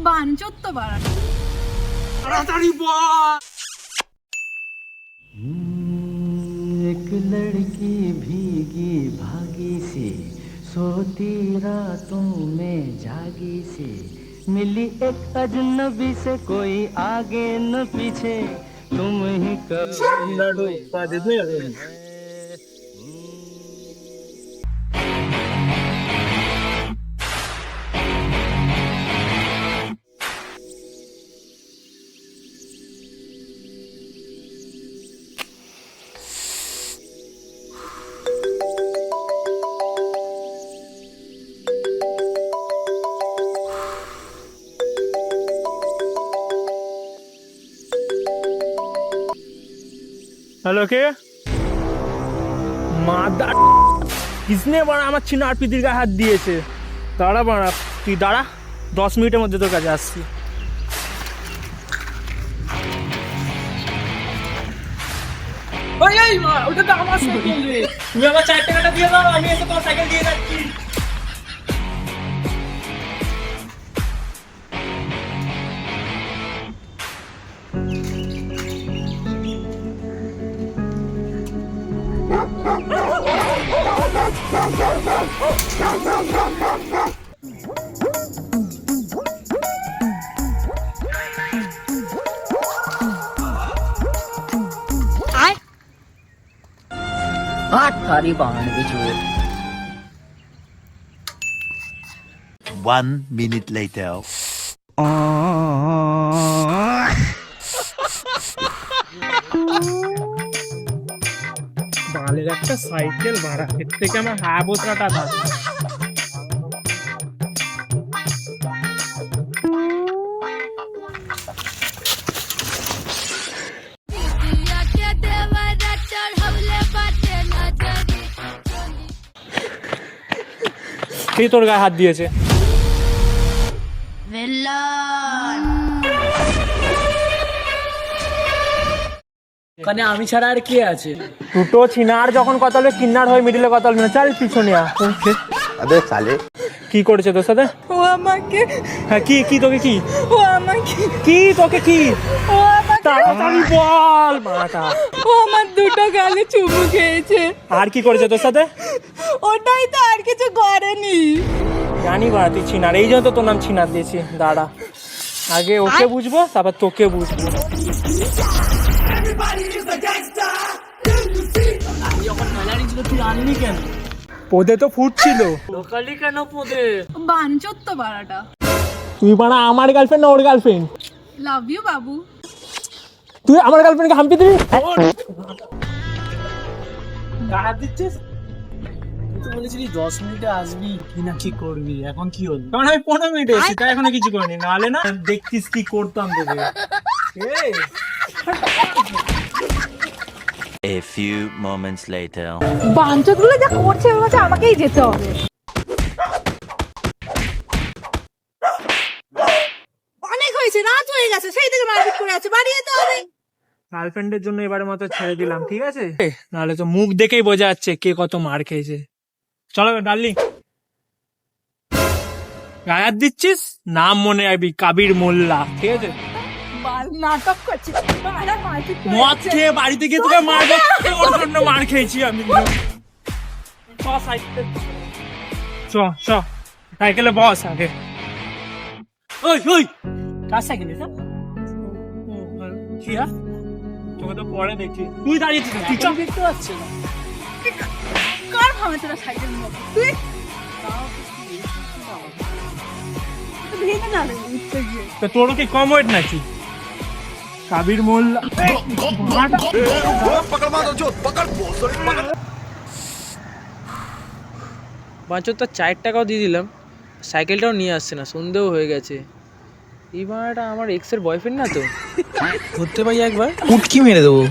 বাঞ্চোত বাড়া তাড়াতাড়ি বল। एक लड़की भीगी भागी सी सोती रातों में जागी सी मिली एक अजनबी से कोई आगे न पीछे तुम ही हेलो के मादा किसने बड़ा আমার চিনার পিদির গায়ে হাত দিয়েছে? দাঁড়া বাড়া, তুই দাঁড়া, 10 মিনিটের মধ্যে তোর কাছে আসছি। ওই এই ওটা তো আমার সাইকেল রে, তুমি আমার 4 টাকাটা দিয়ে দাও, আমি এসে তোমার সাইকেল দিয়ে যাচ্ছি। थारी बाण बिछोड़ 1 minute later. বালের একটা সাইকেল ভাড়া, এর থেকে আমার হাবোতরাটা ভালো। কে তোর গায়ে হাত দিয়েছে? ওখানে আমি ছাড়া আর কে আছে? দুটো চিনার যখন কথা বলবে কিন্নার হয়ে মিডিলে কথা বলবে না, চল পিছনে আ। अबे साले কি করেছে তোর সাথে? ও আমাকে হ্যাঁ কি তোকে কি ও আমাকে তোকে কি ও আমাকে তাড়াতাড়ি বল মাটা। ও আমার দুটো গালে চুমু খেয়েছে। আর কি করেছে তোর সাথে? ওটাই তো, আর কিছু করেনি। জানি বাড়া তুই চিনার, এই জন্য তো তোর নাম চিনার দিয়েছি। দাঁড়া, আগে ওকে বুঝবো তারপর তোকে বুঝবো। তুই আনলি কেন? পোদে তো ফুটছিল। ঢোকালি কেন পদে? বাঞ্চোত বাড়াটা। তুই বাড়া আমার গার্লফ্রেন্ড না ওর গার্লফ্রেন্ড? লাভ ইউ বাবু। তুই আমার গার্লফ্রেন্ডকে হাম্পি দিবি? গাড়া দিচ্ছিস? তুই বলেছিলি 10 মিনিটে আসবি কি না কি করবি, এখন কি হলো? কারণ আমি 15 মিনিটে এসেছি, তাই এখনো কিছু করিনি, নাহলে না দেখতিস কি করতাম তোকে। এই A few moments later. বাঞ্চোত গুলো যা করছে মনে হচ্ছে আমাকেই যেতে হবে। অনেক হয়েছে, রাত হয়ে গেছে, সেই থেকে মারপিট করে আছে, বাড়ি যেতে হবে। গার্লফ্রেন্ডের জন্য এবারে মতো ছেড়ে দিলাম, ঠিক আছে? নাহলে তো মুখ দেখেই বোঝা যাচ্ছে কে কত মার খেয়েছে। চলো ডার্লিং, গায়ে হাত দিচ্ছিস, নাম মনে রাখবি, কাবির মোল্লা, ঠিক আছে? নাটক করছে, বাড়া মারপিট করে মদ আছে। খেয়ে বাড়িতে গিয়ে তোকে মারবো, ওর জন্য মার খেয়েছি আমি। সাইকেলে বস আগে। ওই কার সাইকেল এটা? কি হ্যাঁ, তোকে তো পরে দেখি। তুই দাঁড়িয়েছিস, তুই তুই দেখতে পাচ্ছিস না? কার ভাঙা তোরা সাইকেল নিয়ে? তুই ভেঙে না উঠতে গিয়ে। তো তোরও কি কম ওয়েট নাকি? কাবির মোল্লা বাঁচো, 4 টাকাও দিয়ে দিলাম, সাইকেলটাও নিয়ে আসছে না, সন্দেহ হয়ে গেছে। এই বাড়াটা আমার এক্সের বয়ফ্রেন্ড না তো? ধরতে পাই একবার উটকি মেরে দেবো।